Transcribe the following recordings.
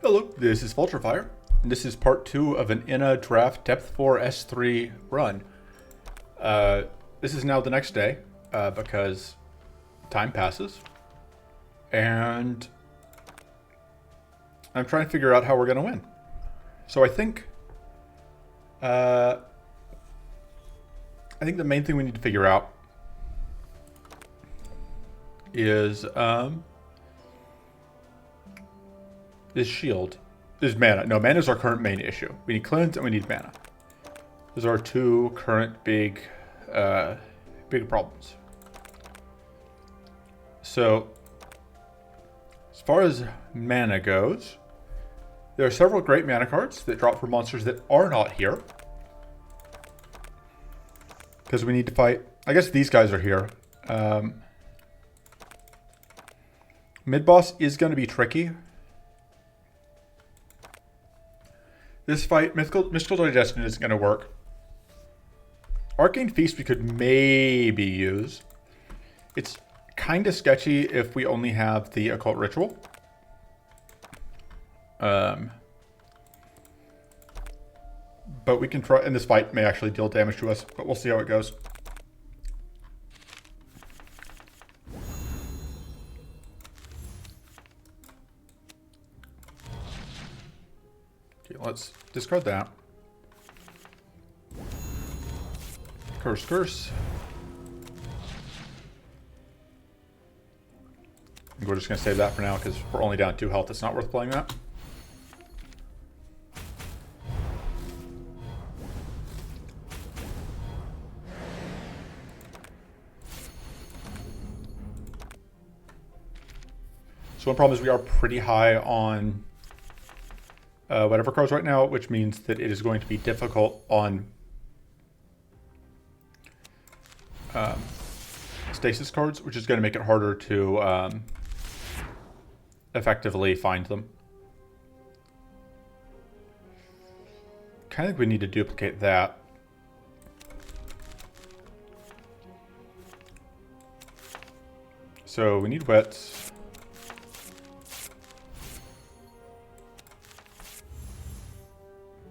Hello, this is Vulturefire, and this is part 2 of an INA Draft Depth 4 S3 run. This is now the next day, because time passes, and I'm trying to figure out how we're going to win. So I think the main thing we need to figure out is shield. Is mana. No, mana is our current main issue. We need cleanse and we need mana. Those are our two current big problems. So, as far as mana goes, there are several great mana cards that drop for monsters that are not here. Because we need to fight... I guess these guys are here. Mid-boss is going to be tricky. This fight, Mystical Digestion isn't going to work. Arcane Feast we could maybe use. It's kind of sketchy if we only have the Occult Ritual. But we can try, and this fight may actually deal damage to us, but we'll see how it goes. Okay, let's discard that. Curse, curse. And we're just going to save that for now because we're only down 2 health. It's not worth playing that. So one problem is we are pretty high on whatever cards right now, which means that it is going to be difficult on stasis cards, which is going to make it harder to effectively find them. Kind of think we need to duplicate that. So we need wets.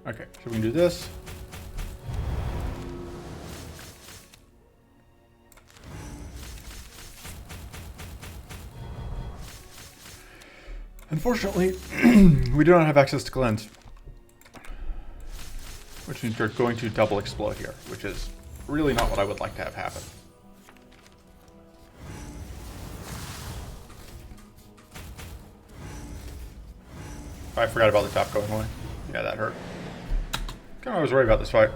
Okay, so we can do this. Unfortunately, we do not have access to cleanse, which means we're going to double explode here, which is really not what I would like to have happen. I forgot about the top going away. Yeah, that hurt. Kind of was worried about this fight.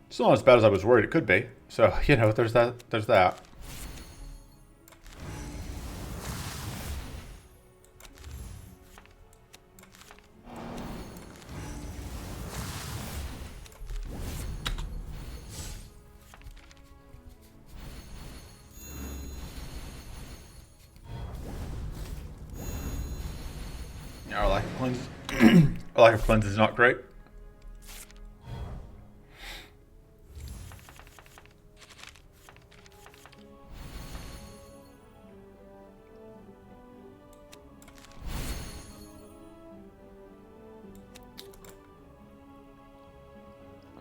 Still not as bad as I was worried it could be. So, you know, there's that. Our lack of cleanse, our lack of cleanse is not great.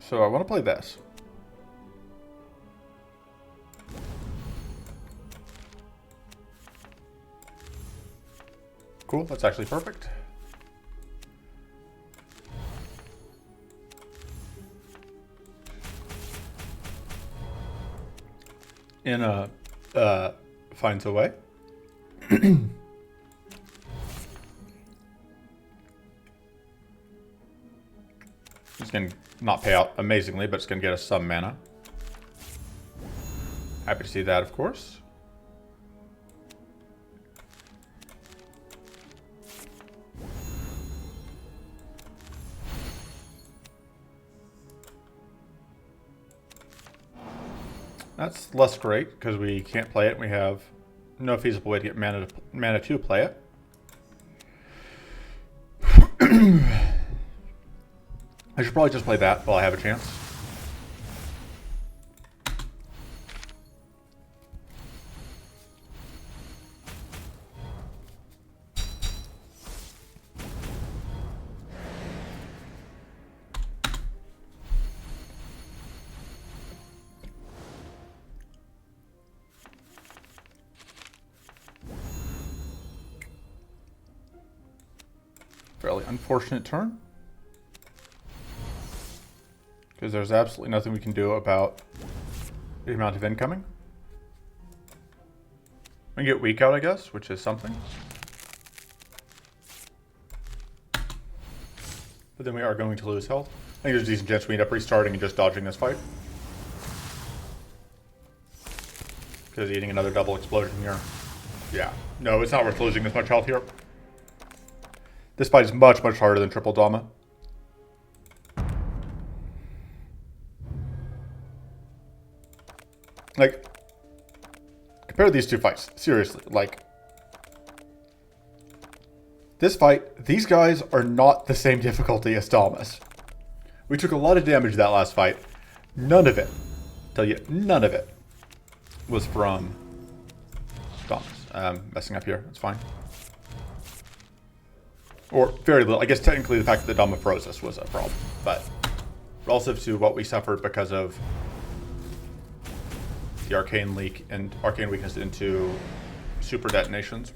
So I want to play this. Cool, that's actually perfect. Inna finds a way. It's going to not pay out amazingly, but it's going to get us some mana. Happy to see that, of course. That's less great because we can't play it and we have no feasible way to get mana to play it. I should probably just play that while I have a chance. Fairly unfortunate turn. Because there's absolutely nothing we can do about the amount of incoming. We can get weak out, I guess, which is something. But then we are going to lose health. I think there's a decent chance we end up restarting and just dodging this fight. Because eating another double explosion here. Yeah. No, it's not worth losing this much health here. This fight is much, much harder than Triple Dama. Like, compare these two fights. Seriously, like, this fight, these guys are not the same difficulty as Damas. We took a lot of damage that last fight. None of it, tell you, none of it was from Damas. Messing up here, it's fine. Or very little. I guess technically the fact that the Dama froze us was a problem, but relative to what we suffered because of the arcane leak and arcane weakness into super detonations.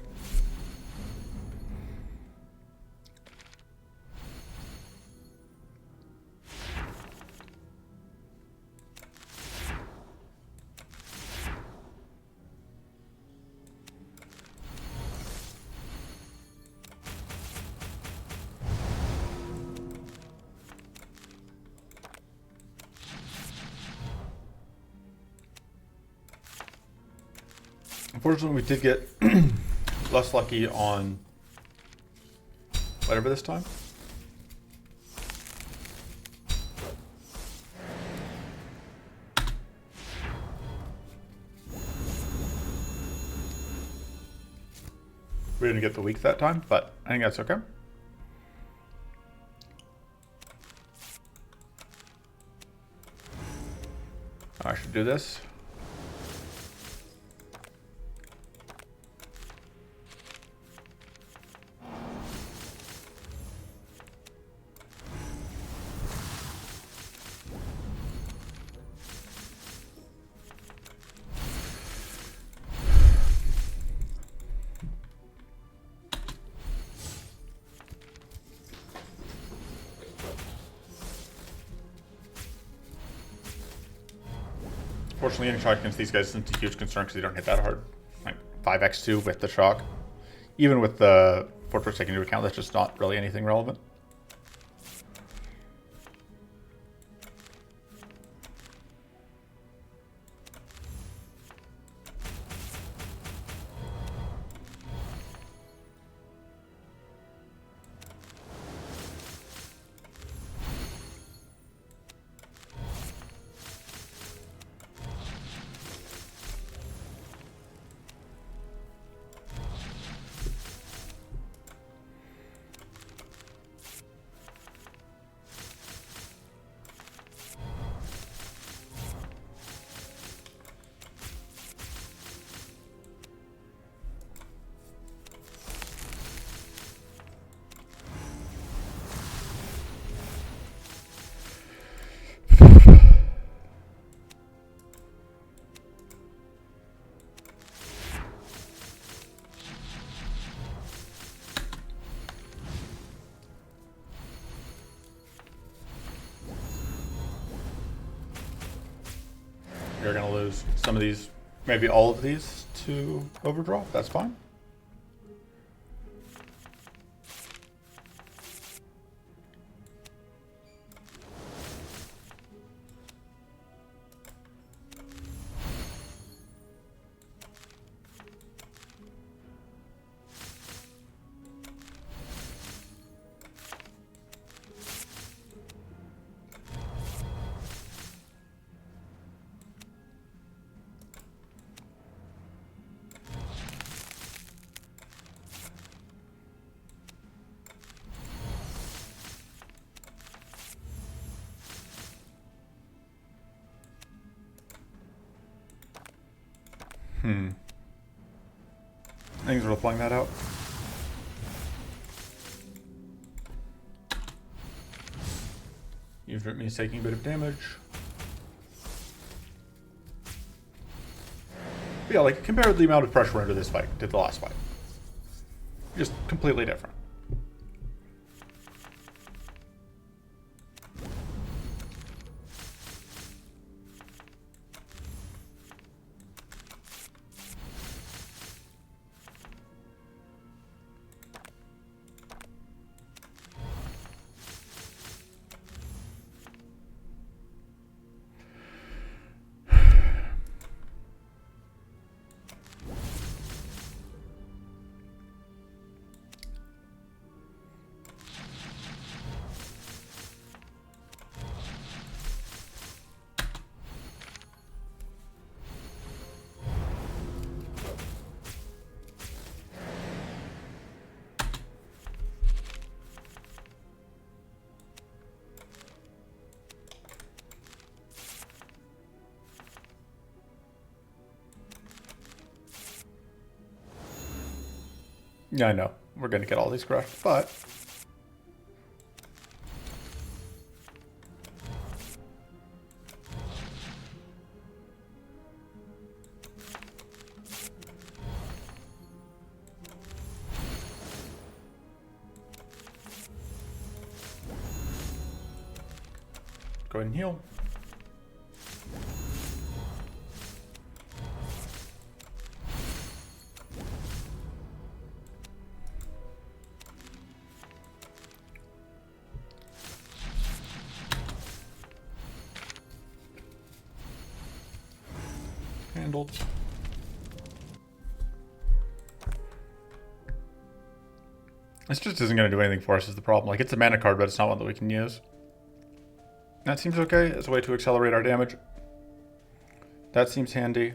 Unfortunately, we did get less lucky on whatever this time. We didn't get the weak that time, but I think that's okay. I should do this. Fortunately, getting shock against these guys isn't a huge concern because they don't hit that hard. Like 5x2 with the shock. Even with the Fortress taken into account, that's just not really anything relevant. You're going to lose some of these, maybe all of these to overdraw. That's fine. I think we're playing that out. You've me taking a bit of damage. But yeah, like compare the amount of pressure under this fight to the last fight. Just completely different. Yeah, I know. We're gonna get all these crushed, but go ahead and heal. Handled. This just isn't going to do anything for us is the problem. Like, it's a mana card, but it's not one that we can use. That seems okay as a way to accelerate our damage. That seems handy.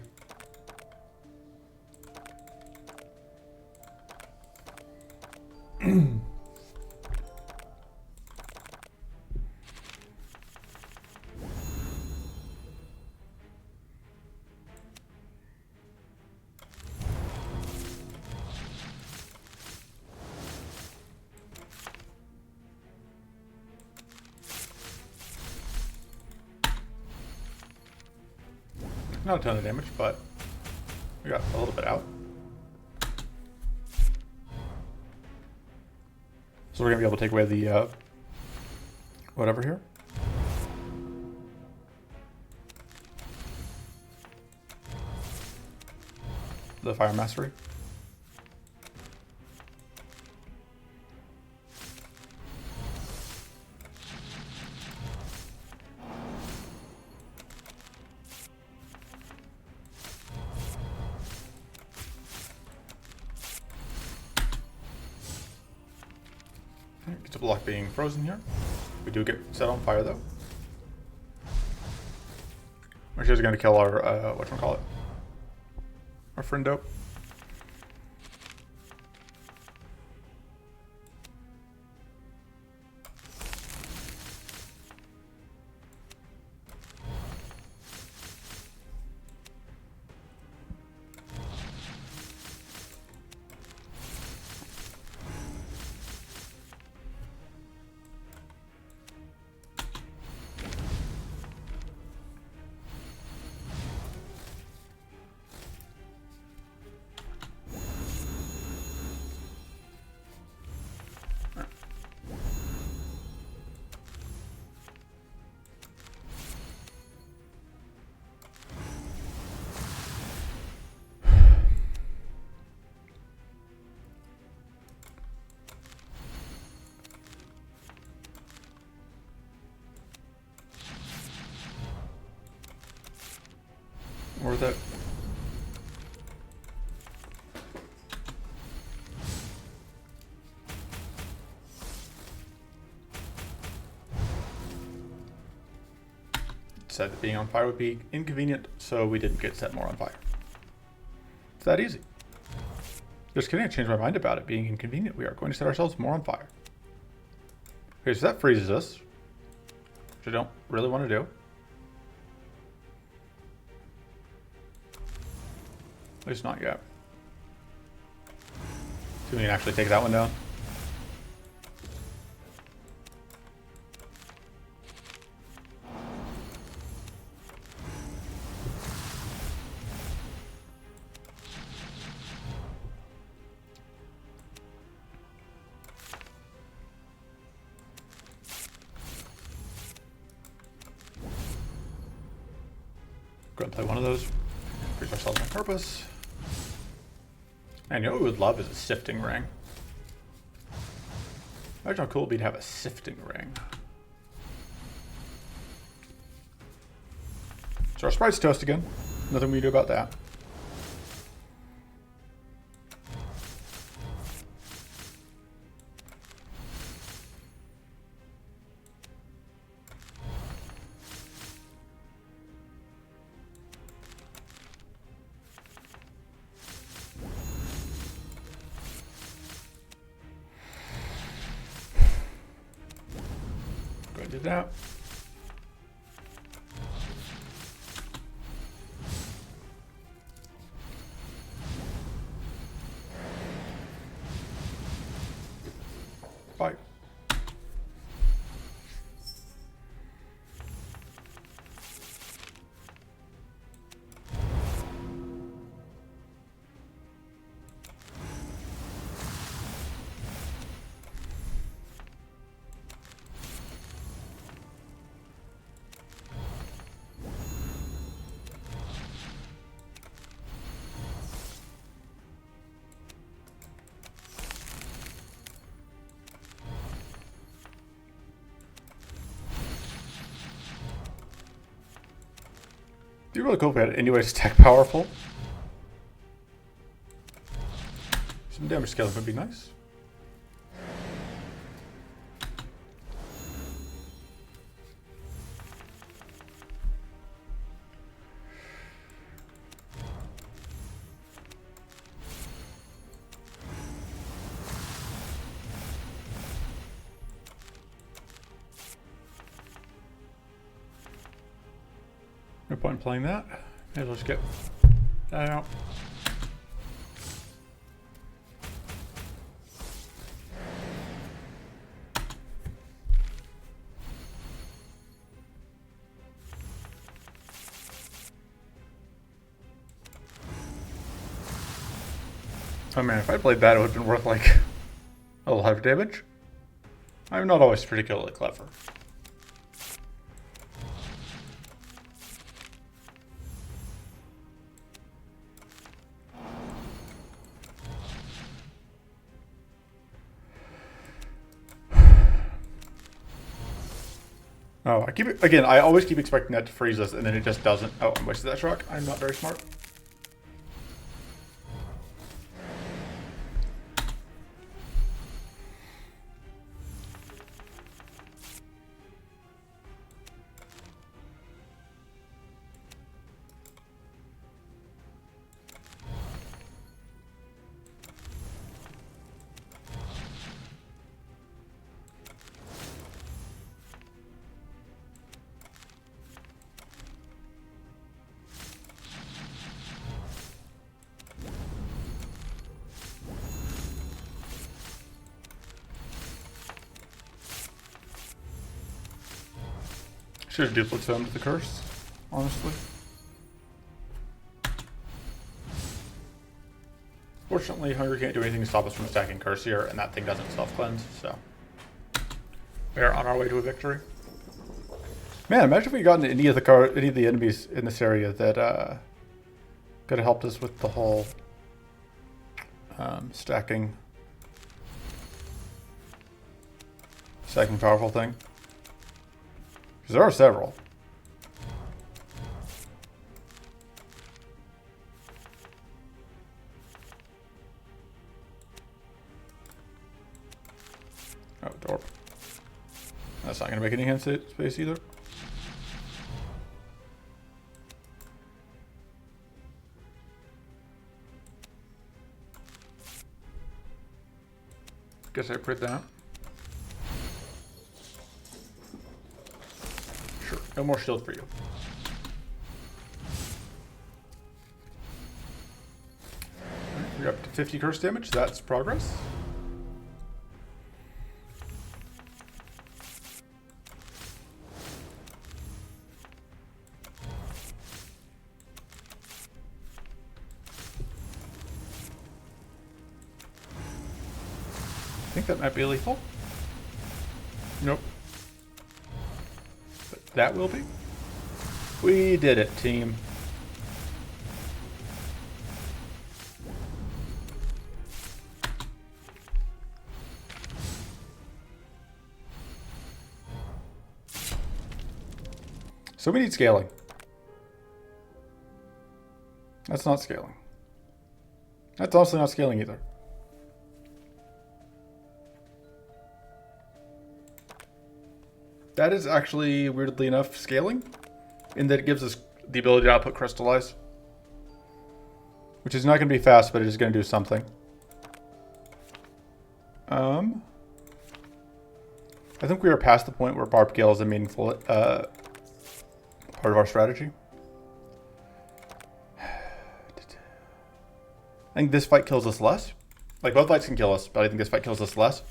Not a ton of damage, but we got a little bit out. So we're going to be able to take away the whatever here. The Fire Mastery. Get to block being frozen here. We do get set on fire though. Which is going to kill our, whatchamacallit? Our friend dope. Worth it. Said that being on fire would be inconvenient, so we didn't get set more on fire. It's that easy. Just kidding, I changed my mind about it being inconvenient. We are going to set ourselves more on fire. Okay, so that freezes us, which I don't really want to do. At least not yet. So we can actually take that one down. Go ahead and play one of those. Freeze ourselves on purpose. And you know what we would love is a sifting ring. Imagine how cool it would be to have a sifting ring. So our sprite's toast again. Nothing we can do about that. Go ahead and do that. be really cool if we had any way to stack powerful. Some damage scaling would be nice. No point in playing that. May as well just get that out. Oh man, if I played that, it would have been worth like a lot of damage. I'm not always particularly clever. Oh, I always keep expecting that to freeze us, and then it just doesn't. Oh, I wasted that shock. I'm not very smart. Should have duplicated the curse, honestly. Fortunately, Hunger can't do anything to stop us from stacking curse here, and that thing doesn't self-cleanse, so we are on our way to a victory. Man, imagine if we got into any of the enemies in this area that could have helped us with the whole stacking powerful thing. Because there are several. Oh, door. That's not going to make any hand space either. Guess I put that. Sure, no more shield for you. Alright, we're up to 50 curse damage. That's progress. I think that might be lethal. Nope. But that will be. We did it, team. So we need scaling. That's not scaling. That's honestly not scaling either. That is actually, weirdly enough, scaling, in that it gives us the ability to output crystallize. Which is not going to be fast, but it is going to do something. I think we are past the point where Barb Gale is a meaningful part of our strategy. I think this fight kills us less. Like, both fights can kill us, but I think this fight kills us less.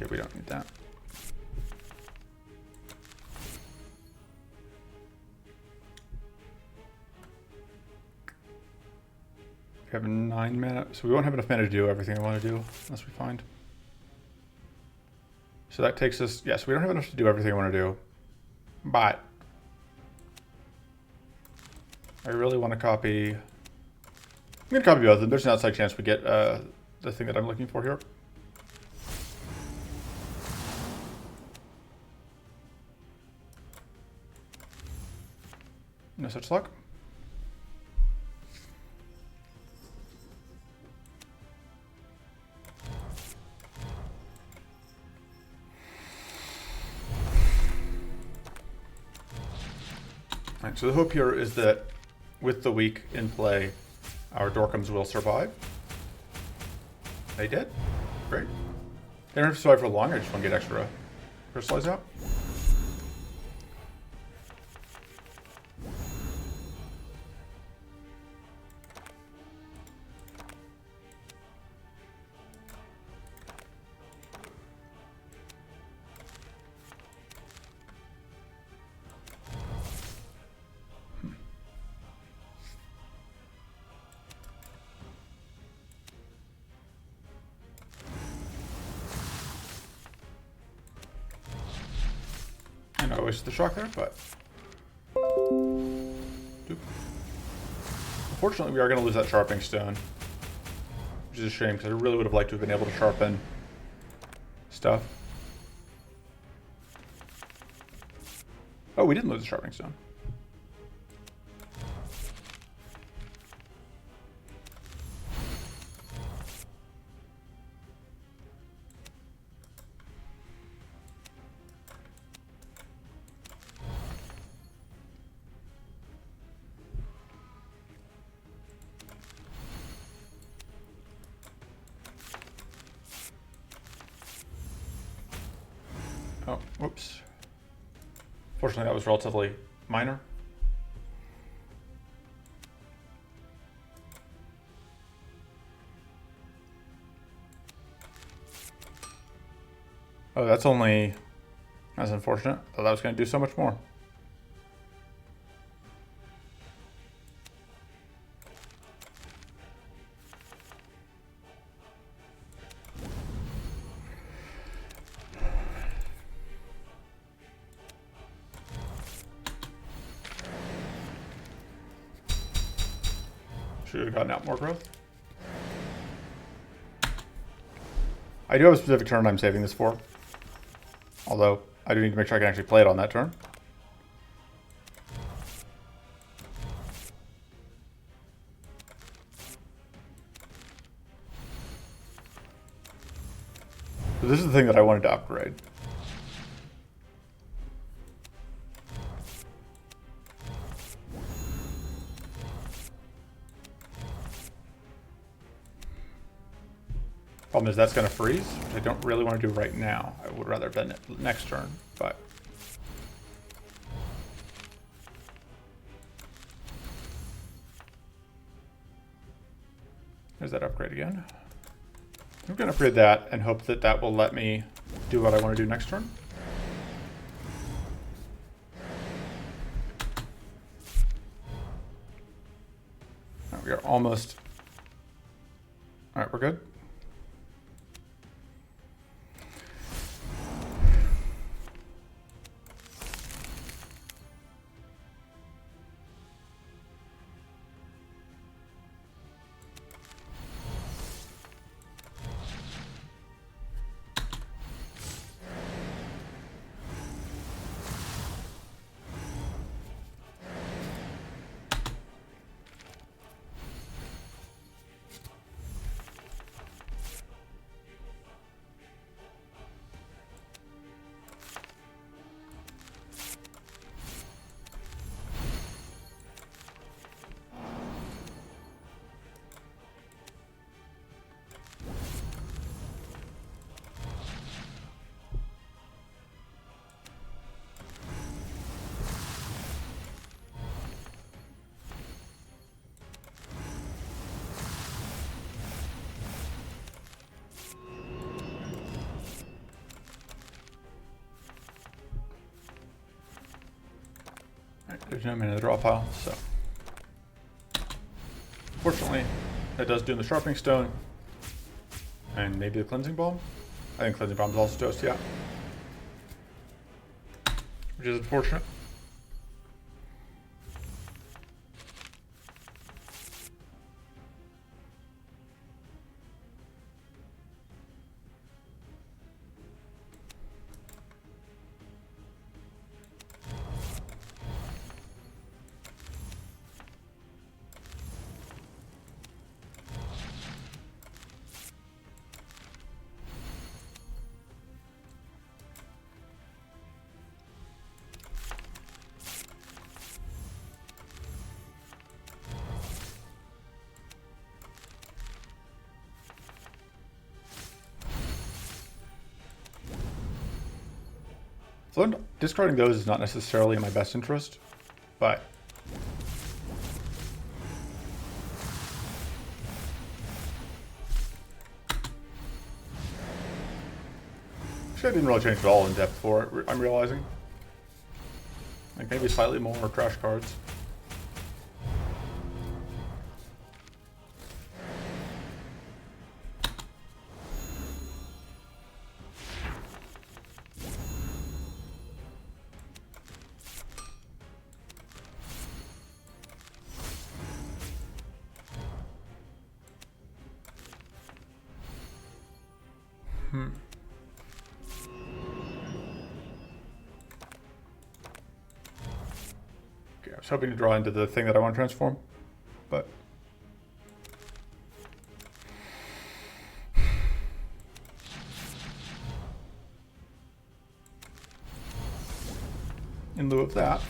Okay, we don't need that. We have 9 mana, so we won't have enough mana to do everything I want to do, unless we find. So that takes us, yes, we don't have enough to do everything I want to do, but I really want to copy. I'm going to copy both of them. There's an outside chance we get the thing that I'm looking for here. No such luck. Alright, so the hope here is that with the weak in play, our Dorkums will survive. They did. Great. They don't have to survive for long, I just want to get extra crystallize out. And I wasted the shock there, but... Doop. Unfortunately, we are going to lose that sharpening stone. Which is a shame, because I really would have liked to have been able to sharpen stuff. Oh, we didn't lose the sharpening stone. Oh, whoops. Fortunately, that was relatively minor. Oh, that's unfortunate. I thought that was going to do so much more. Should have gotten out more growth. I do have a specific turn I'm saving this for. Although, I do need to make sure I can actually play it on that turn. So this is the thing that I wanted to upgrade. Problem is that's going to freeze, which I don't really want to do right now. I would rather have done it next turn, but... There's that upgrade again. I'm going to upgrade that and hope that that will let me do what I want to do next turn. Right, we are almost... Alright, we're good. There's no mana in the draw pile, so. Fortunately, that does doom the sharpening stone. And maybe the cleansing bomb. I think cleansing bomb is also toast, yeah. Which is unfortunate. So discarding those is not necessarily in my best interest, but actually I didn't really change at all in depth for it, I'm realizing. Like maybe slightly more trash cards. Okay, I was hoping to draw into the thing that I want to transform, but in lieu of that,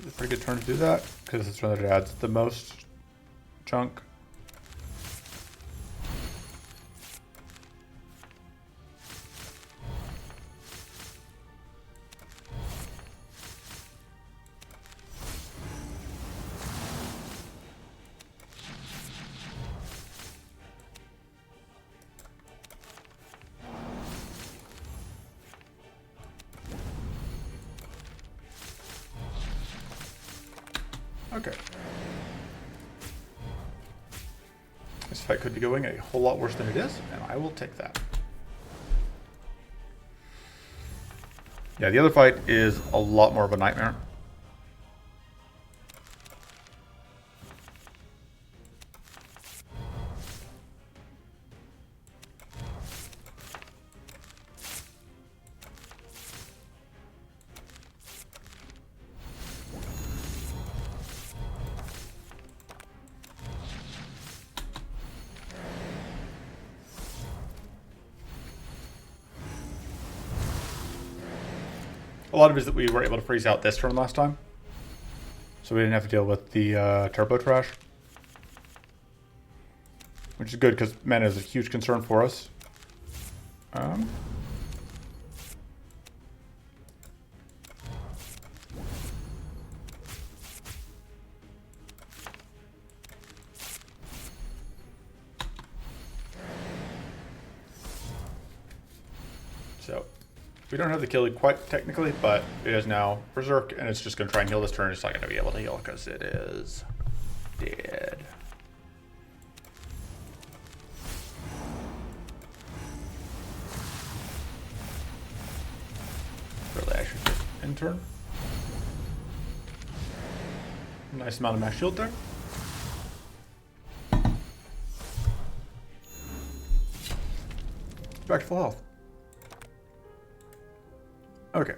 it's a pretty good turn to do that, because it's one that adds the most junk. Okay. This fight could be going a whole lot worse than it is, and I will take that. Yeah, the other fight is a lot more of a nightmare. A lot of it is that we were able to freeze out this turn last time, so we didn't have to deal with the turbo trash, which is good because mana is a huge concern for us. So we don't have the kill quite technically, but it is now Berserk, and it's just going to try and heal this turn. It's not going to be able to heal because it is dead. Really, I should just end turn. Nice amount of max shield there. Back to full health. Okay.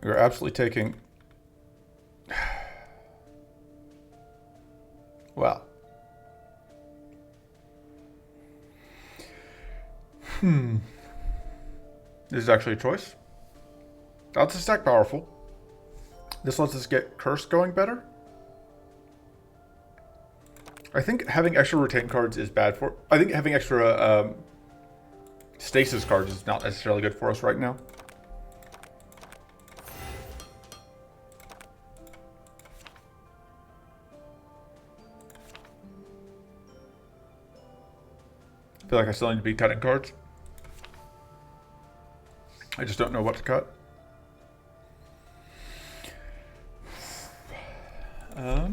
We're absolutely taking... Wow. This is actually a choice. That's a stack powerful. This lets us get Curse going better. I think having extra retain cards is bad for... I think having extra stasis cards is not necessarily good for us right now. I feel like I still need to be cutting cards. I just don't know what to cut. I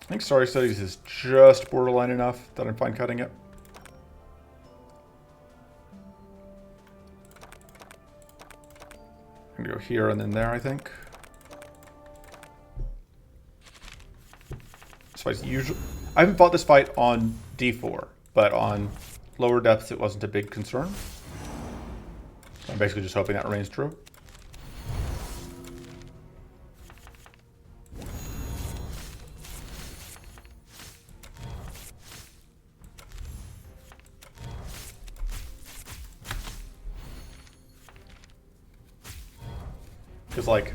think Starry Studies is just borderline enough that I'm fine cutting it. I'm gonna go here and then there, I think. This fight's usually... I haven't fought this fight on D4, but on lower depths it wasn't a big concern. So I'm basically just hoping that remains true. Because, like,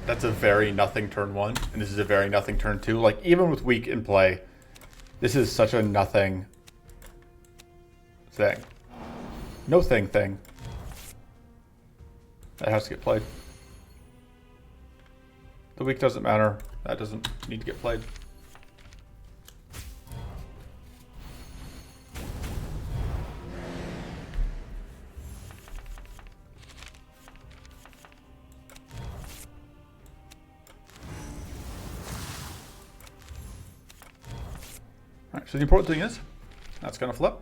that's a very nothing turn 1, and this is a very nothing turn 2. Like, even with weak in play, this is such a nothing thing. No thing. That has to get played. The weak doesn't matter. That doesn't need to get played. Alright, so the important thing is, that's going to flip.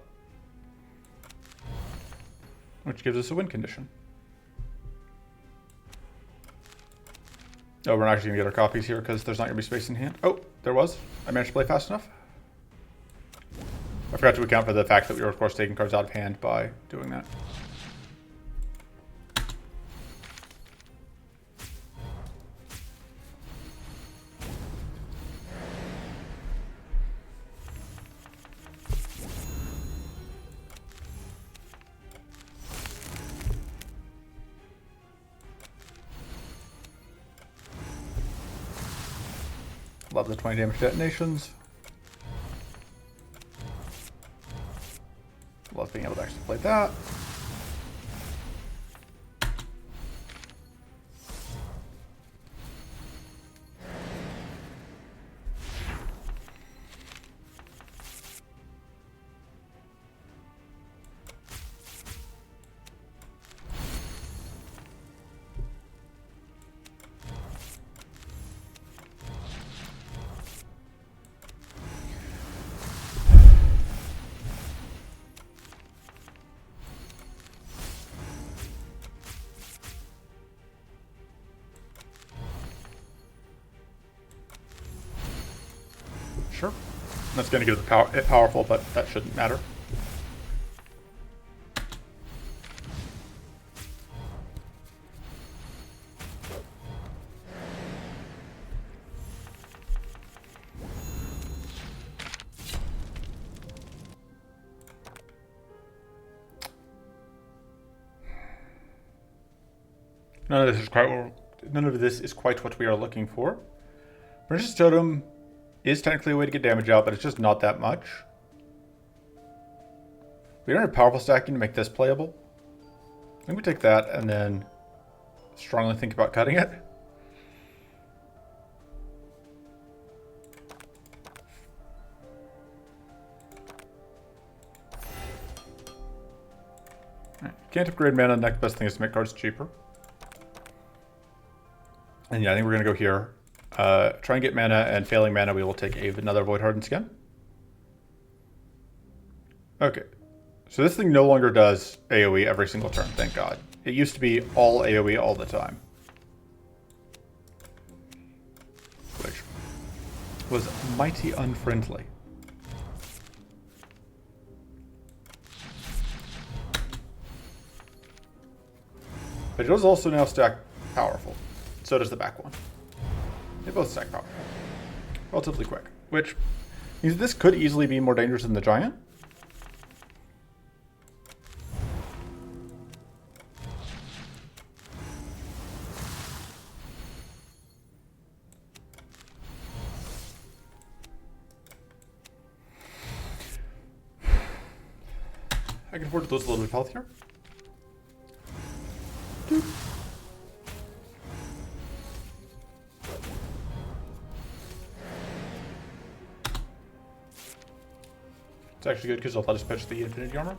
Which gives us a win condition. Oh, we're not actually going to get our copies here because there's not going to be space in hand. Oh, there was. I managed to play fast enough. I forgot to account for the fact that we were, of course, taking cards out of hand by doing that. Love the 20 damage detonations. Love being able to actually play that. Sure. That's going to give it powerful, but that shouldn't matter. None of this is quite what we are looking for. Pernicious Totem is technically a way to get damage out, but it's just not that much. We don't have powerful stacking to make this playable. I think we take that and then strongly think about cutting it. Right. Can't upgrade mana. The next best thing is to make cards cheaper. And yeah, I think we're going to go here. Try and get mana, and failing mana, we will take another Void Hardened Skin. Okay. So this thing no longer does AoE every single turn, thank God. It used to be all AoE all the time. Which was mighty unfriendly. But it does also now stack powerful. So does the back one. They both stack powerful. Relatively quick. Which means this could easily be more dangerous than the giant. I can afford to lose a little bit of health here. Doop. It's actually good because it'll let us pitch the Infinity Armor.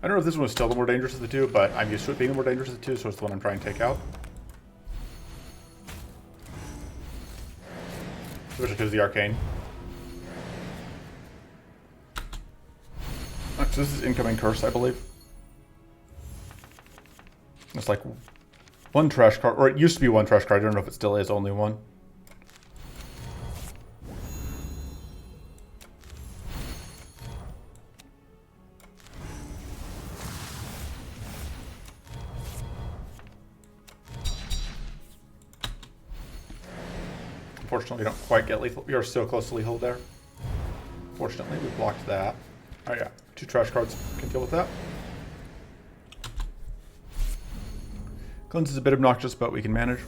I don't know if this one was still the more dangerous of the two, but I'm used to it being the more dangerous of the two, so it's the one I'm trying to take out. Especially because of the Arcane. Right, so this is incoming curse, I believe. It's like one trash card, or it used to be one trash card, I don't know if it still is only one. Unfortunately, we don't quite get lethal. We are so close to lethal there. Fortunately, we blocked that. Oh yeah, 2 trash cards can deal with that. Cleanse is a bit obnoxious, but we can manage.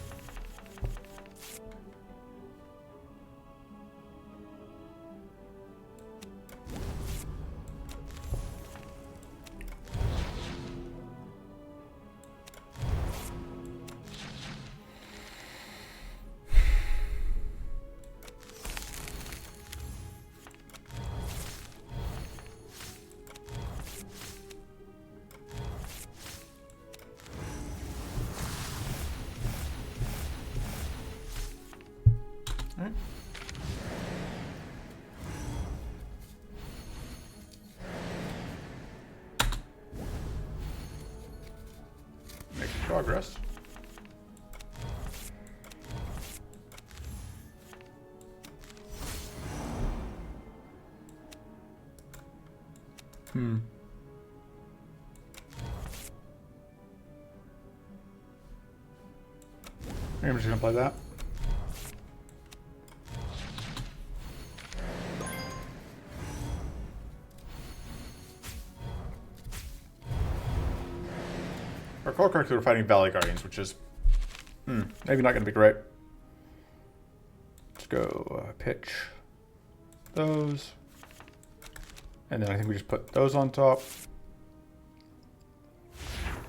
Alright. Making progress. I'm just gonna play that. Recall correctly, we're fighting Valley Guardians, which is maybe not gonna be great. Let's go pitch those. And then I think we just put those on top.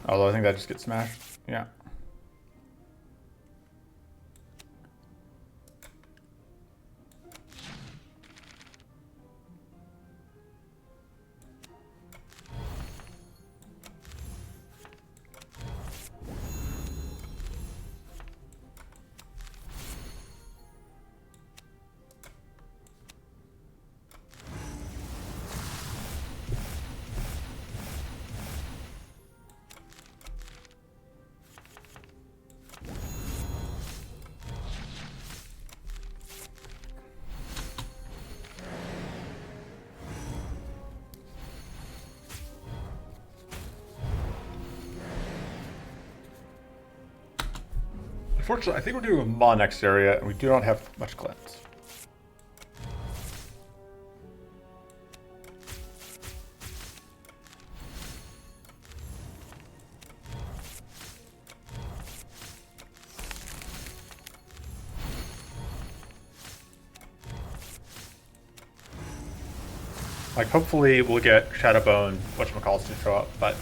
Although I think that just gets smashed. Yeah. Unfortunately, I think we're doing a Maw next area, and we do not have much cleanse. Like, hopefully we'll get Shadowbone, whatchamacallit, to show up, but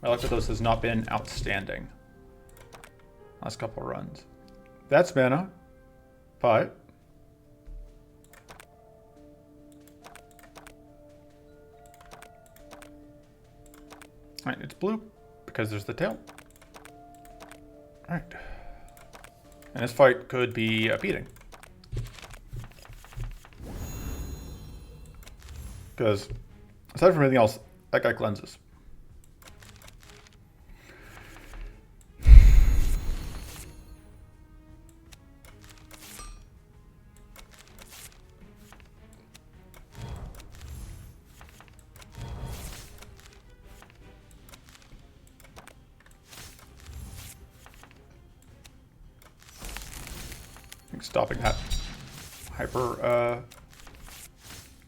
my luck with those has not been outstanding. Last couple runs. That's mana. But alright, it's blue because there's the tail. Alright. And this fight could be a beating. Because aside from anything else, that guy cleanses. Stopping that hyper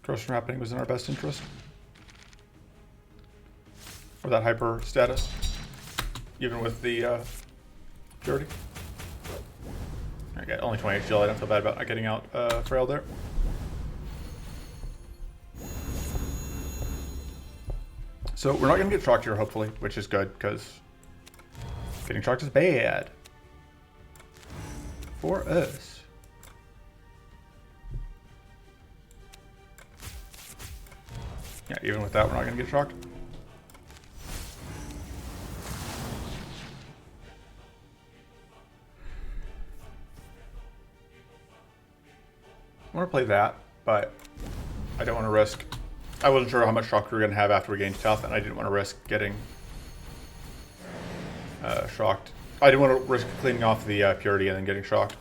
growth from happening was in our best interest. Or that hyper status, even with the purity. Okay, only 20 HGL. I don't feel bad about not getting out frail there. So we're not going to get shocked here, hopefully, which is good, because getting shocked is bad for us. Yeah, even with that, we're not going to get shocked. I want to play that, but I don't want to risk... I wasn't sure how much shock we were going to have after we gained health, and I didn't want to risk getting shocked. I didn't want to risk cleaning off the purity and then getting shocked.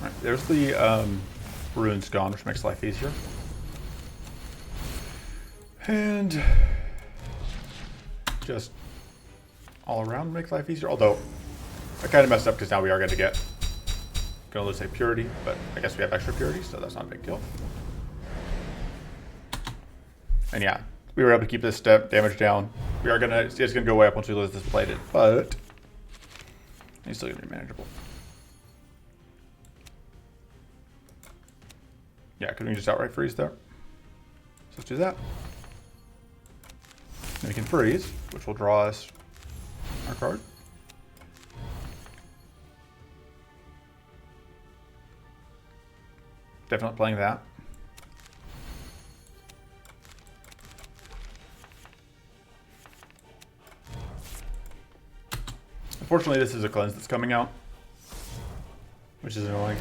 Right, there's the runes gone, which makes life easier. And just all around make life easier. Although I kind of messed up because now we are going to get, gonna lose a purity, but I guess we have extra purity, so that's not a big deal. And yeah, we were able to keep this damage down. We are gonna, it's gonna go way up once we lose this plated, but it's still gonna be manageable. Yeah, could we just outright freeze there? So let's do that. And we can freeze, which will draw us our card. Definitely playing that. Unfortunately, this is a cleanse that's coming out, which is annoying.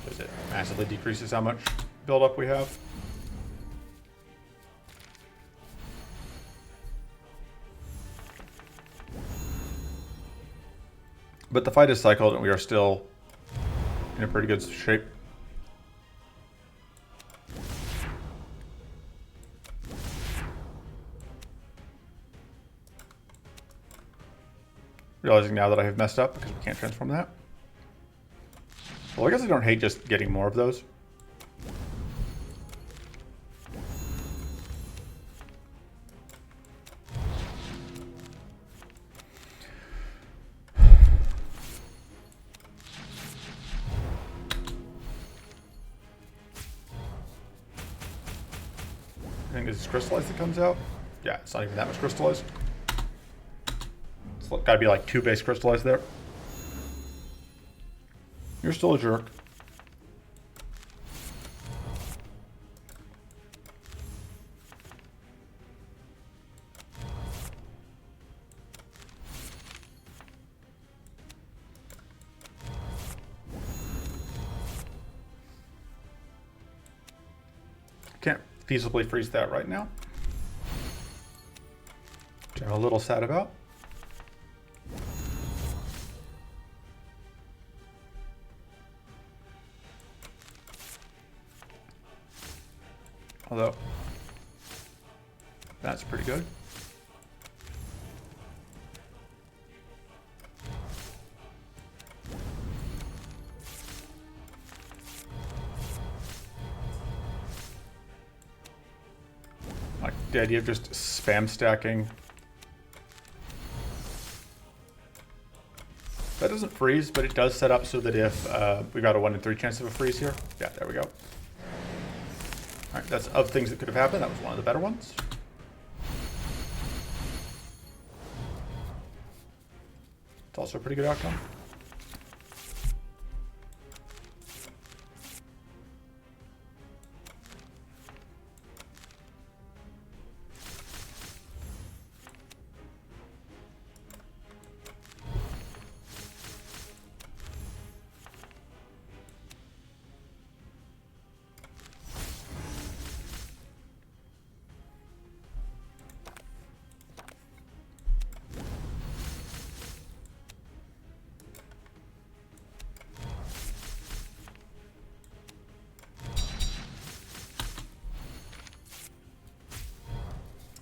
Because it massively decreases how much buildup we have. But the fight is cycled and we are still in a pretty good shape. Realizing now that I have messed up because we can't transform that. Well, I guess I don't hate just getting more of those. I think it's crystallized that comes out. Yeah, it's not even that much crystallized. It's gotta be like 2 base crystallized there. You're still a jerk. Can't feasibly freeze that right now, which I'm a little sad about. Although, that's pretty good. Like the idea of just spam stacking. That doesn't freeze, but it does set up so that if we got a 1 in 3 chance of a freeze here. Yeah, there we go. Alright, that's of things that could have happened. That was one of the better ones. It's also a pretty good outcome.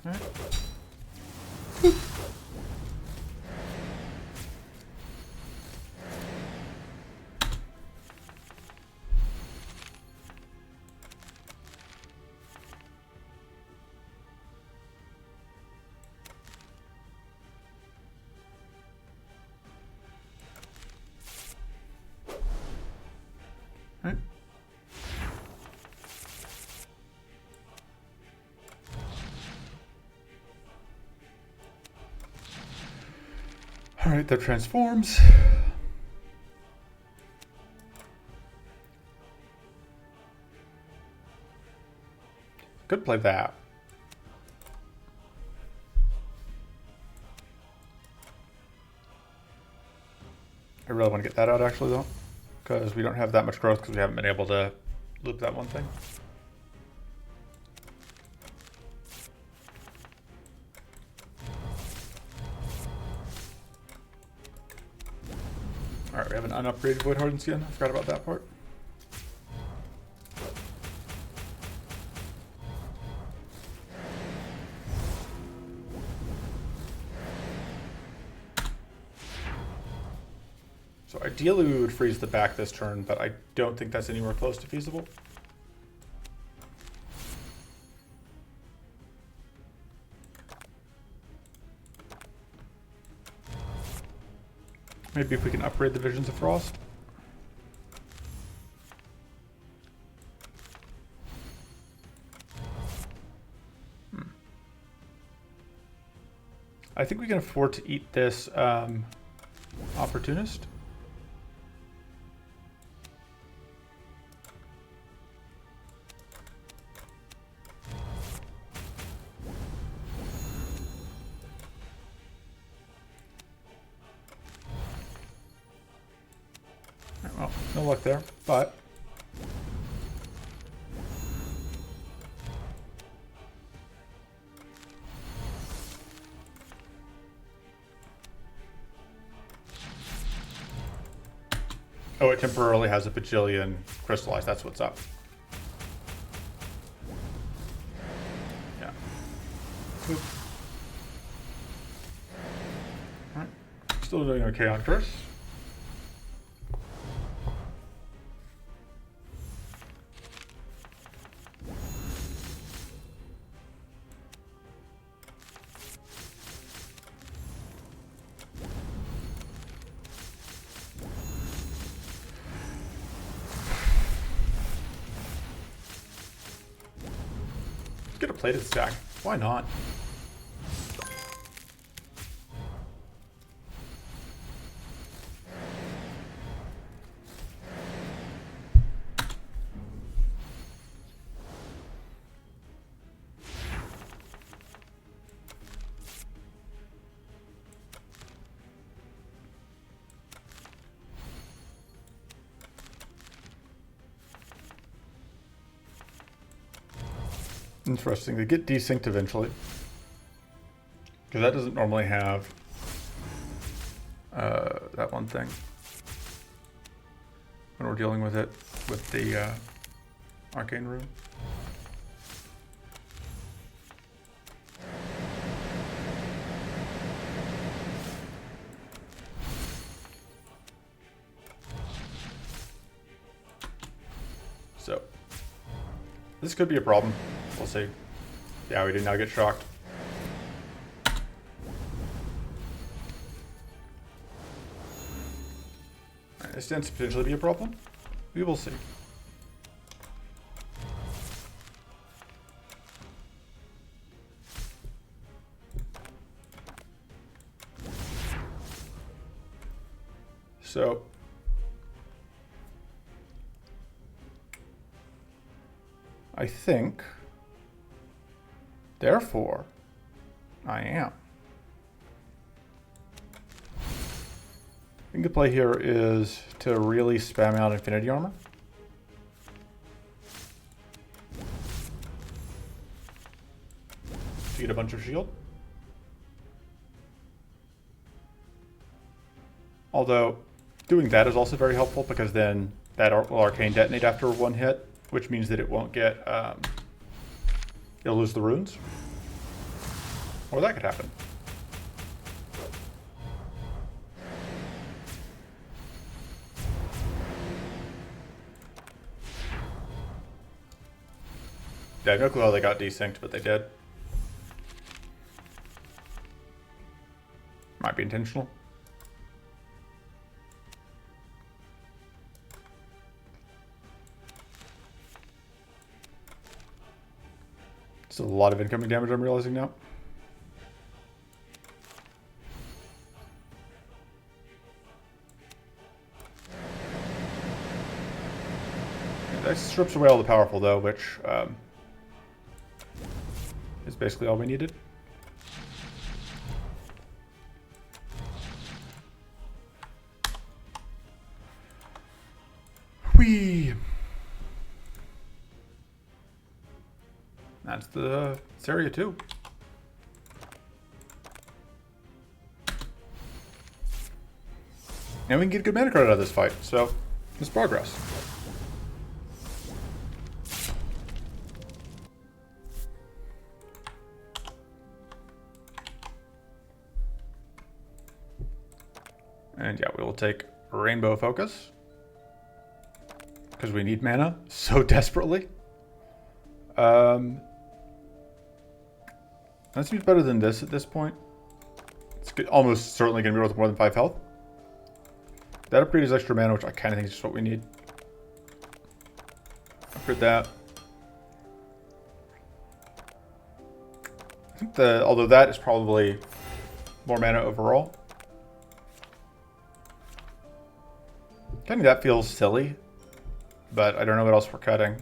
All right. All right. All right, that transforms. Could play that. I really want to get that out actually though, because we don't have that much growth because we haven't been able to loop that one thing. Alright, we have an unupgraded Void Hardened skin. I forgot about that part. So ideally we would freeze the back this turn, but I don't think that's anywhere close to feasible. Maybe if we can upgrade the Visions of Frost. I think we can afford to eat this Opportunist. Well, no luck there, but oh, it temporarily has a bajillion crystallized. That's what's up. Yeah. Oop. All right. Still doing okay on curse. Get a plated stack. Why not? Interesting. They get desynced eventually. Because that doesn't normally have that one thing. When we're dealing with it with the Arcane Rune. So, this could be a problem. We'll see. Yeah, we did not get shocked. Right, this stands to potentially be a problem. We will see. So, I think, therefore, I am. I think the play here is to really spam out Infinity Armor. To get a bunch of shield. Although, doing that is also very helpful because then that will Arcane detonate after one hit, which means that it won't get, it'll lose the runes. Or that could happen. Yeah, I have no clue how they got desynced, but they did. Might be intentional. It's a lot of incoming damage I'm realizing now. Yeah, that strips away all the powerful though, which is basically all we needed. Whee! That's the area too. And we can get good mana credit out of this fight, so it's progress. And yeah, we will take Rainbow Focus, because we need mana so desperately. That seems better than this at this point. It's almost certainly going to be worth more than 5 health. That upgrade is extra mana, which I kind of think is just what we need. Upgrade that. I think although that is probably more mana overall. Cutting that feels silly, but I don't know what else we're cutting.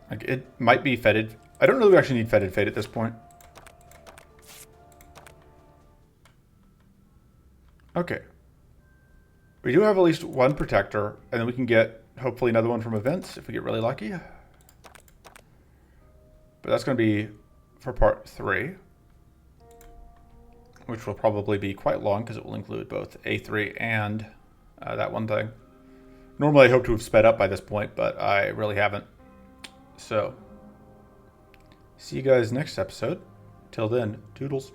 Like, it might be fetid. I don't know if we actually need fetid fate at this point. Okay. We do have at least one protector, and then we can get hopefully another one from events if we get really lucky. But that's going to be for part 3, which will probably be quite long because it will include both A3 and that one thing. Normally I hope to have sped up by this point, but I really haven't. So, see you guys next episode. Till then, toodles.